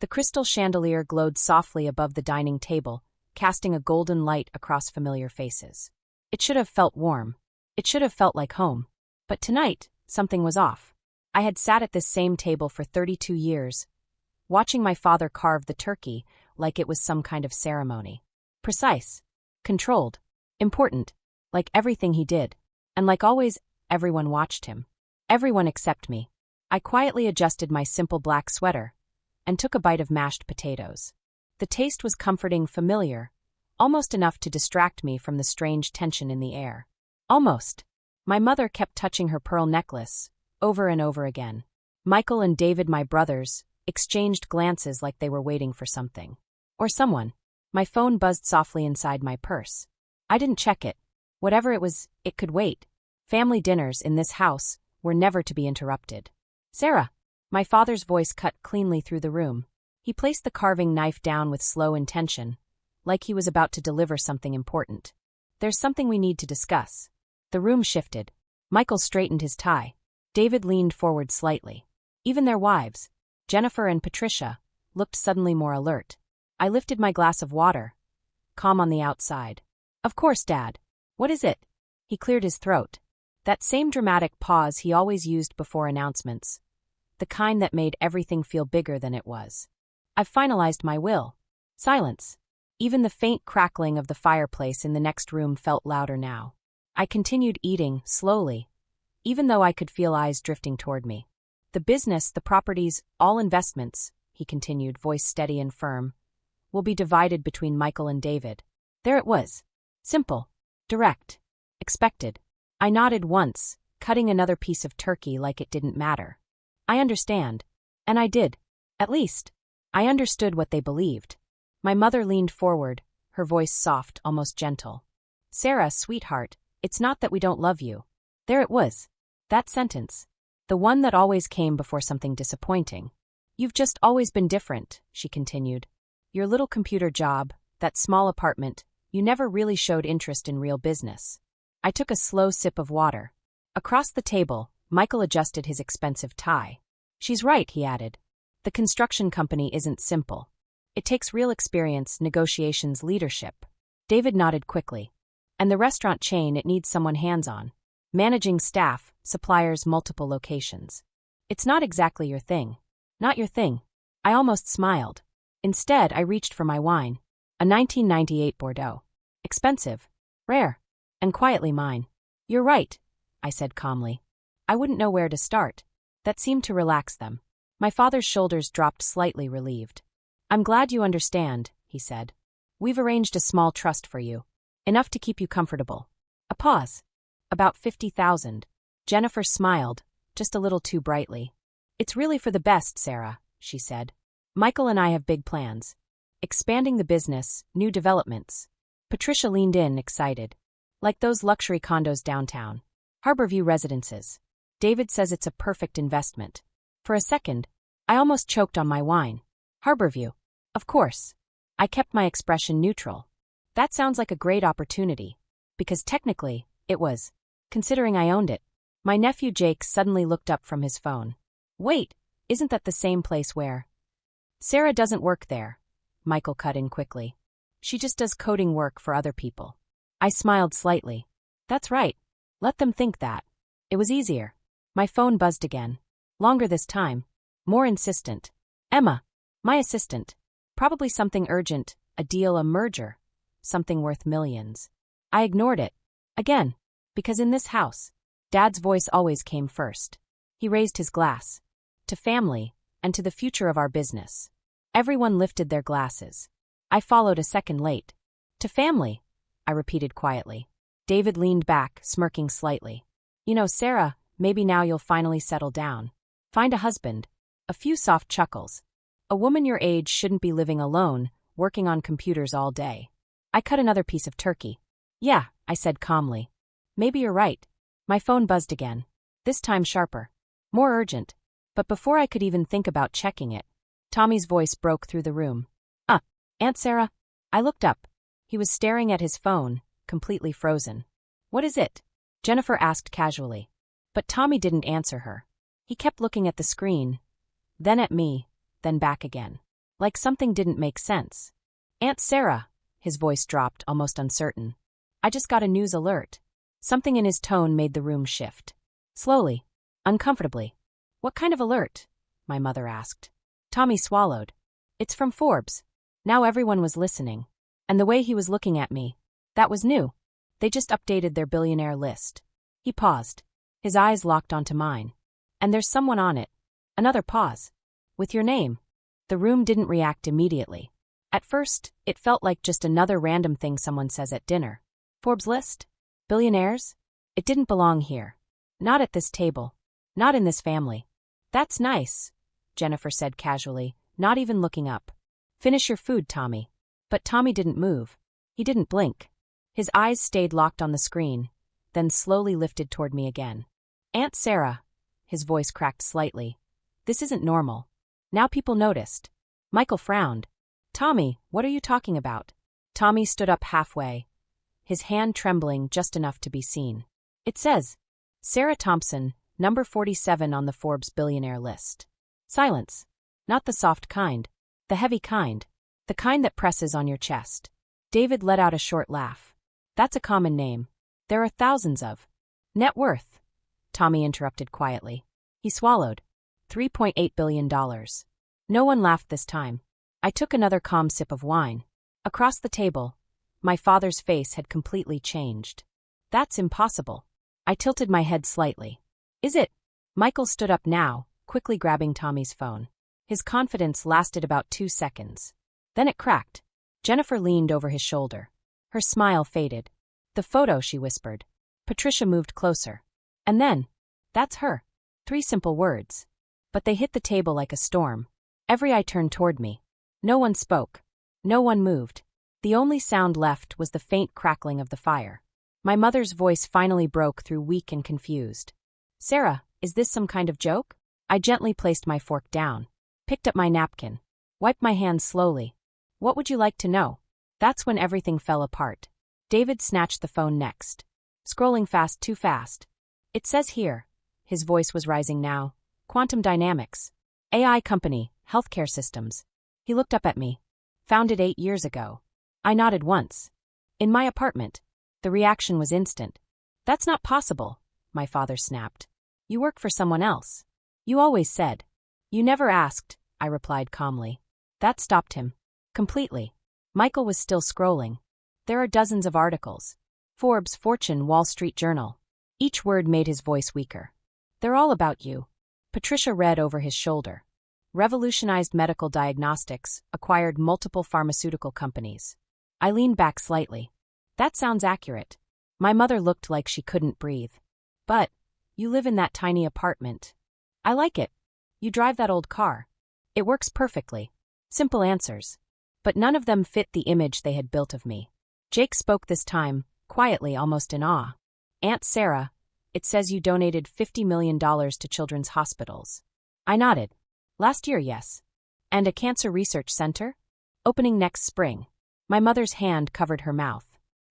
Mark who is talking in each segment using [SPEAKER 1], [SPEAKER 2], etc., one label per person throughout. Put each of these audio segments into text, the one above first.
[SPEAKER 1] The crystal chandelier glowed softly above the dining table, casting a golden light across familiar faces. It should have felt warm. It should have felt like home. But tonight, something was off. I had sat at this same table for 32 years, watching my father carve the turkey like it was some kind of ceremony. Precise, controlled, important, like everything he did. And like always, everyone watched him. Everyone except me. I quietly adjusted my simple black sweater and took a bite of mashed potatoes. The taste was comforting, familiar, almost enough to distract me from the strange tension in the air. Almost. My mother kept touching her pearl necklace, over and over again. Michael and David, my brothers, exchanged glances like they were waiting for something. Or someone. My phone buzzed softly inside my purse. I didn't check it. Whatever it was, it could wait. Family dinners in this house were never to be interrupted. Sarah! My father's voice cut cleanly through the room. He placed the carving knife down with slow intention, like he was about to deliver something important. There's something we need to discuss. The room shifted. Michael straightened his tie. David leaned forward slightly. Even their wives, Jennifer and Patricia, looked suddenly more alert. I lifted my glass of water, calm on the outside. Of course, Dad. What is it? He cleared his throat. That same dramatic pause he always used before announcements. The kind that made everything feel bigger than it was. I've finalized my will. Silence. Even the faint crackling of the fireplace in the next room felt louder now. I continued eating, slowly, even though I could feel eyes drifting toward me. The business, the properties, all investments, he continued, voice steady and firm, will be divided between Michael and David. There it was. Simple. Direct. Expected. I nodded once, cutting another piece of turkey like it didn't matter. I understand. And I did. At least, I understood what they believed. My mother leaned forward, her voice soft, almost gentle. Sarah, sweetheart, it's not that we don't love you. There it was. That sentence. The one that always came before something disappointing. You've just always been different, she continued. Your little computer job, that small apartment, you never really showed interest in real business. I took a slow sip of water. Across the table, Michael adjusted his expensive tie. She's right, he added. The construction company isn't simple. It takes real experience, negotiations, leadership. David nodded quickly. And the restaurant chain, it needs someone hands-on. Managing staff, suppliers, multiple locations. It's not exactly your thing. Not your thing. I almost smiled. Instead, I reached for my wine. A 1998 Bordeaux. Expensive. Rare. And quietly mine. You're right, I said calmly. I wouldn't know where to start. That seemed to relax them. My father's shoulders dropped slightly, relieved. I'm glad you understand, he said. We've arranged a small trust for you. Enough to keep you comfortable. A pause. About 50,000. Jennifer smiled, just a little too brightly. It's really for the best, Sarah, she said. Michael and I have big plans. Expanding the business, new developments. Patricia leaned in, excited. Like those luxury condos downtown. Harborview residences. David says it's a perfect investment. For a second, I almost choked on my wine. Harborview. Of course. I kept my expression neutral. That sounds like a great opportunity. Because technically, it was. Considering I owned it. My nephew Jake suddenly looked up from his phone. Wait, isn't that the same place where? Sarah doesn't work there. Michael cut in quickly. She just does coding work for other people. I smiled slightly. That's right. Let them think that. It was easier. My phone buzzed again. Longer this time. More insistent. Emma. My assistant. Probably something urgent, a deal, a merger. Something worth millions. I ignored it. Again. Because in this house, Dad's voice always came first. He raised his glass. To family, and to the future of our business. Everyone lifted their glasses. I followed a second late. To family, I repeated quietly. David leaned back, smirking slightly. You know, Sarah, maybe now you'll finally settle down. Find a husband. A few soft chuckles. A woman your age shouldn't be living alone, working on computers all day. I cut another piece of turkey. Yeah, I said calmly. Maybe you're right. My phone buzzed again. This time sharper. More urgent. But before I could even think about checking it, Tommy's voice broke through the room. Aunt Sarah? I looked up. He was staring at his phone, completely frozen. What is it? Jennifer asked casually. But Tommy didn't answer her. He kept looking at the screen, then at me, then back again. Like something didn't make sense. Aunt Sarah, his voice dropped, almost uncertain. I just got a news alert. Something in his tone made the room shift. Slowly, uncomfortably. What kind of alert? My mother asked. Tommy swallowed. It's from Forbes. Now everyone was listening. And the way he was looking at me, that was new. They just updated their billionaire list. He paused. His eyes locked onto mine. And there's someone on it. Another pause. With your name. The room didn't react immediately. At first, it felt like just another random thing someone says at dinner. Forbes list? Billionaires? It didn't belong here. Not at this table. Not in this family. That's nice, Jennifer said casually, not even looking up. Finish your food, Tommy. But Tommy didn't move. He didn't blink. His eyes stayed locked on the screen, then slowly lifted toward me again. Aunt Sarah. His voice cracked slightly. This isn't normal. Now people noticed. Michael frowned. Tommy, what are you talking about? Tommy stood up halfway, his hand trembling just enough to be seen. It says, Sarah Thompson, number 47 on the Forbes billionaire list. Silence. Not the soft kind. The heavy kind. The kind that presses on your chest. David let out a short laugh. That's a common name. There are thousands of. Net worth. Tommy interrupted quietly. He swallowed. $3.8 billion. No one laughed this time. I took another calm sip of wine. Across the table, my father's face had completely changed. That's impossible. I tilted my head slightly. Is it? Michael stood up now, quickly grabbing Tommy's phone. His confidence lasted about 2 seconds. Then it cracked. Jennifer leaned over his shoulder. Her smile faded. The photo, she whispered. Patricia moved closer. And then, that's her. 3 simple words. But they hit the table like a storm. Every eye turned toward me. No one spoke. No one moved. The only sound left was the faint crackling of the fire. My mother's voice finally broke through, weak and confused. Sarah, is this some kind of joke? I gently placed my fork down, picked up my napkin, wiped my hands slowly. What would you like to know? That's when everything fell apart. David snatched the phone next. Scrolling fast, too fast. It says here. His voice was rising now. Quantum dynamics. AI company, healthcare systems. He looked up at me. Founded 8 years ago. I nodded once. In my apartment. The reaction was instant. That's not possible, my father snapped. You work for someone else. You always said. You never asked, I replied calmly. That stopped him. Completely. Michael was still scrolling. There are dozens of articles. Forbes, Fortune, Wall Street Journal. Each word made his voice weaker. They're all about you. Patricia read over his shoulder. Revolutionized medical diagnostics, acquired multiple pharmaceutical companies. I leaned back slightly. That sounds accurate. My mother looked like she couldn't breathe. But, you live in that tiny apartment. I like it. You drive that old car. It works perfectly. Simple answers. But none of them fit the image they had built of me. Jake spoke this time, quietly, almost in awe. Aunt Sarah, it says you donated $50 million to children's hospitals. I nodded. Last year, yes. And a cancer research center? Opening next spring. My mother's hand covered her mouth.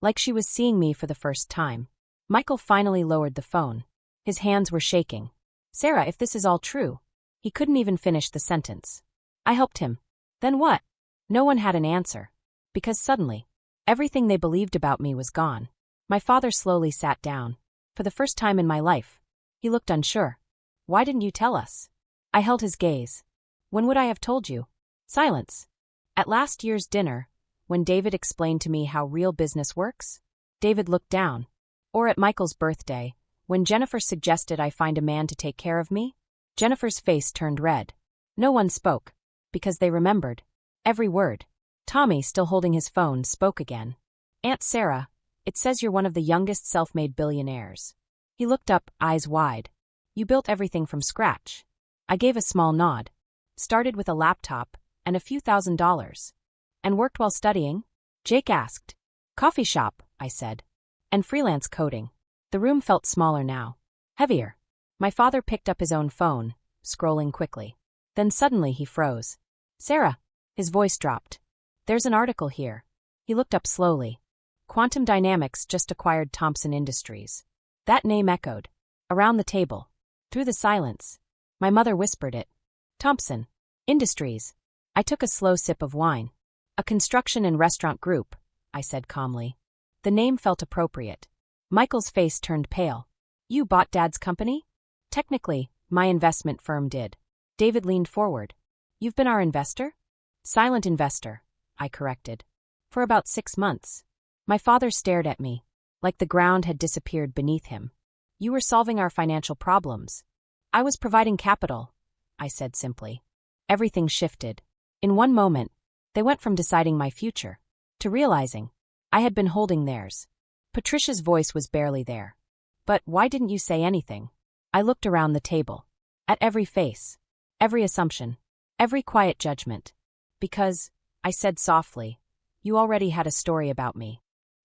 [SPEAKER 1] Like she was seeing me for the first time. Michael finally lowered the phone. His hands were shaking. Sarah, if this is all true. He couldn't even finish the sentence. I helped him. Then what? No one had an answer. Because suddenly, everything they believed about me was gone. My father slowly sat down. For the first time in my life. He looked unsure. Why didn't you tell us? I held his gaze. When would I have told you? Silence. At last year's dinner, when David explained to me how real business works? David looked down. Or at Michael's birthday, when Jennifer suggested I find a man to take care of me? Jennifer's face turned red. No one spoke. Because they remembered. Every word. Tommy, still holding his phone, spoke again. Aunt Sarah, it says you're one of the youngest self-made billionaires. He looked up, eyes wide. You built everything from scratch. I gave a small nod. Started with a laptop and a few $1,000s. And worked while studying? Jake asked. Coffee shop, I said. And freelance coding. The room felt smaller now. Heavier. My father picked up his own phone, scrolling quickly. Then suddenly he froze. Sarah. His voice dropped. There's an article here. He looked up slowly. Quantum Dynamics just acquired Thompson Industries. That name echoed. Around the table. Through the silence. My mother whispered it. Thompson Industries. I took a slow sip of wine. A construction and restaurant group, I said calmly. The name felt appropriate. Michael's face turned pale. You bought Dad's company? Technically, my investment firm did. David leaned forward. You've been our investor? Silent investor, I corrected. For about 6 months. My father stared at me, like the ground had disappeared beneath him. You were solving our financial problems. I was providing capital, I said simply. Everything shifted. In one moment, they went from deciding my future to realizing I had been holding theirs. Patricia's voice was barely there. But why didn't you say anything? I looked around the table. At every face. Every assumption. Every quiet judgment. Because, I said softly, you already had a story about me.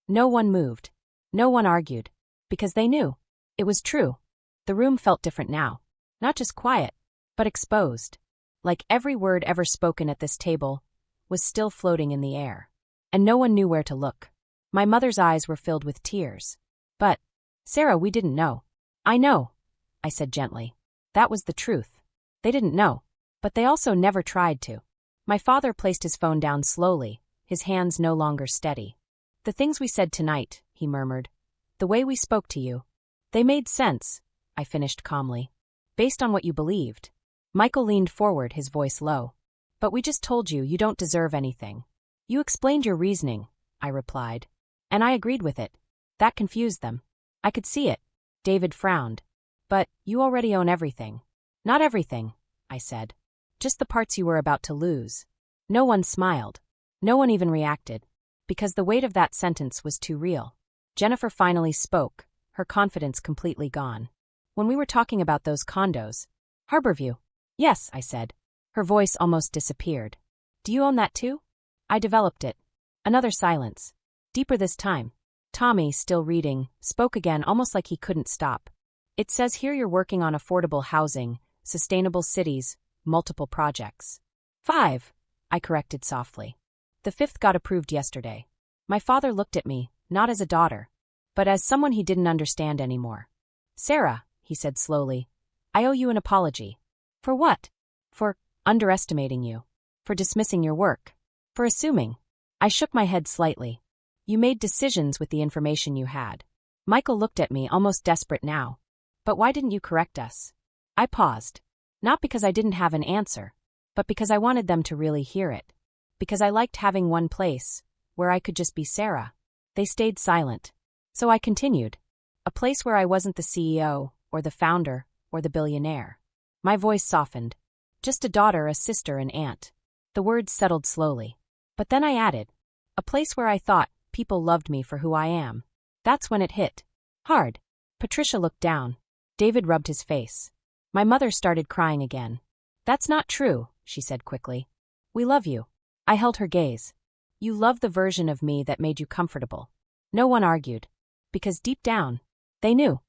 [SPEAKER 1] No one moved. No one argued. Because they knew. It was true. The room felt different now. Not just quiet, but exposed. Like every word ever spoken at this table was still floating in the air. And no one knew where to look. My mother's eyes were filled with tears. But, Sarah, we didn't know. I know, I said gently. That was the truth. They didn't know. But they also never tried to. My father placed his phone down slowly, his hands no longer steady. The things we said tonight, he murmured. The way we spoke to you. They made sense, I finished calmly. Based on what you believed. Michael leaned forward, his voice low. But we just told you don't deserve anything. You explained your reasoning, I replied. And I agreed with it. That confused them. I could see it. David frowned. But you already own everything. Not everything, I said. Just the parts you were about to lose. No one smiled. No one even reacted. Because the weight of that sentence was too real. Jennifer finally spoke, her confidence completely gone. When we were talking about those condos. Harborview. Yes, I said. Her voice almost disappeared. Do you own that too? I developed it. Another silence. Deeper this time. Tommy, still reading, spoke again almost like he couldn't stop. It says here you're working on affordable housing, sustainable cities, multiple projects. 5, I corrected softly. The 5th got approved yesterday. My father looked at me, not as a daughter, but as someone he didn't understand anymore. Sarah, he said slowly, I owe you an apology. For what? For underestimating you. For dismissing your work. For assuming. I shook my head slightly. You made decisions with the information you had. Michael looked at me, almost desperate now. But why didn't you correct us? I paused. Not because I didn't have an answer, but because I wanted them to really hear it. Because I liked having one place where I could just be Sarah. They stayed silent. So I continued. A place where I wasn't the CEO, or the founder, or the billionaire. My voice softened. Just a daughter, a sister, an aunt. The words settled slowly. But then I added. A place where I thought people loved me for who I am. That's when it hit. Hard. Patricia looked down. David rubbed his face. My mother started crying again. That's not true, she said quickly. We love you. I held her gaze. You love the version of me that made you comfortable. No one argued. Because deep down, they knew.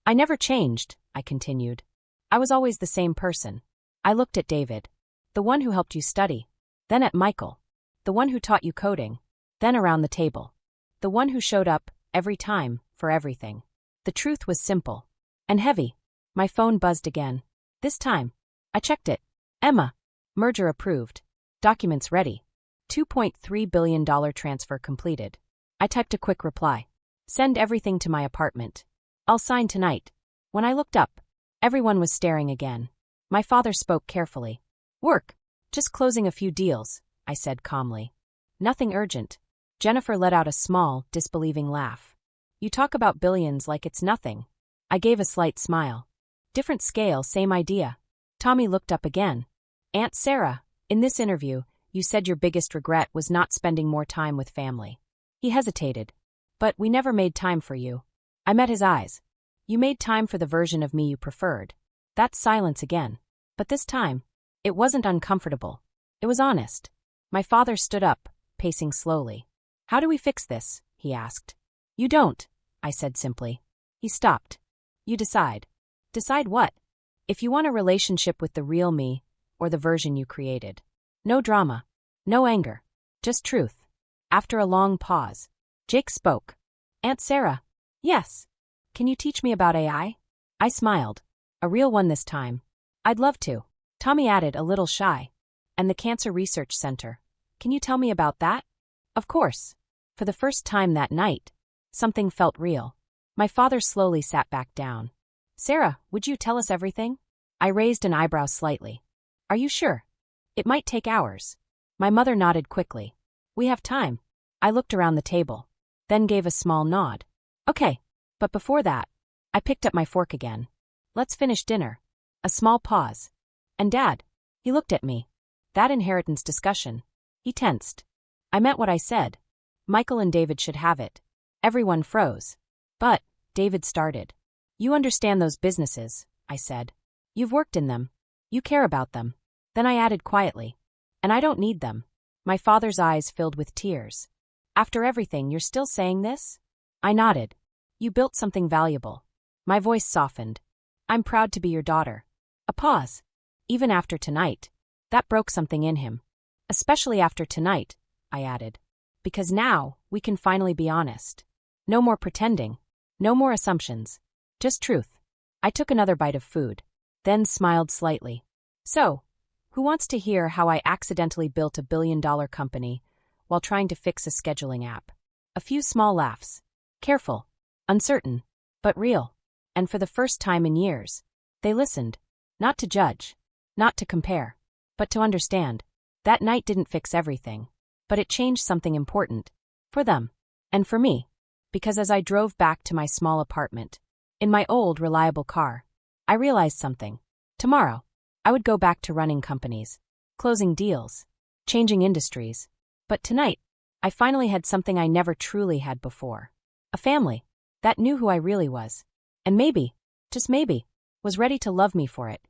[SPEAKER 1] I never changed, I continued. I was always the same person. I looked at David. The one who helped you study. Then at Michael. The one who taught you coding. Then around the table. The one who showed up, every time, for everything. The truth was simple. And heavy. My phone buzzed again. This time. I checked it. Emma. Merger approved. Documents ready. $2.3 billion transfer completed. I typed a quick reply. Send everything to my apartment. I'll sign tonight. When I looked up, everyone was staring again. My father spoke carefully. Work. Just closing a few deals, I said calmly. Nothing urgent. Jennifer let out a small, disbelieving laugh. You talk about billions like it's nothing. I gave a slight smile. Different scale, same idea. Tommy looked up again. Aunt Sarah, in this interview, you said your biggest regret was not spending more time with family. He hesitated. But we never made time for you. I met his eyes. You made time for the version of me you preferred. That's silence again. But this time, it wasn't uncomfortable. It was honest. My father stood up, pacing slowly. How do we fix this? He asked. You don't, I said simply. He stopped. You decide. Decide what? If you want a relationship with the real me, or the version you created. No drama. No anger. Just truth. After a long pause, Jake spoke. Aunt Sarah. Yes. Can you teach me about AI? I smiled. A real one this time. I'd love to. Tommy added, a little shy. And the Cancer Research Center. Can you tell me about that? Of course. For the first time that night, something felt real. My father slowly sat back down. Sarah, would you tell us everything? I raised an eyebrow slightly. Are you sure? It might take hours. My mother nodded quickly. We have time. I looked around the table, then gave a small nod. Okay, but before that, I picked up my fork again. Let's finish dinner. A small pause. And Dad, he looked at me. That inheritance discussion. He tensed. I meant what I said. Michael and David should have it. Everyone froze. But, David started. You understand those businesses, I said. You've worked in them. You care about them. Then I added quietly. And I don't need them. My father's eyes filled with tears. After everything, you're still saying this? I nodded. You built something valuable. My voice softened. I'm proud to be your daughter. A pause. Even after tonight. That broke something in him. Especially after tonight, I added. Because now, we can finally be honest. No more pretending. No more assumptions. Just truth. I took another bite of food, then smiled slightly. So, who wants to hear how I accidentally built a billion-dollar company while trying to fix a scheduling app? A few small laughs. Careful. Uncertain. But real. And for the first time in years, they listened. Not to judge. Not to compare. But to understand. That night didn't fix everything. But it changed something important. For them. And for me. Because as I drove back to my small apartment, in my old, reliable car, I realized something. Tomorrow, I would go back to running companies, closing deals, changing industries. But tonight, I finally had something I never truly had before. A family that knew who I really was. And maybe, just maybe, was ready to love me for it.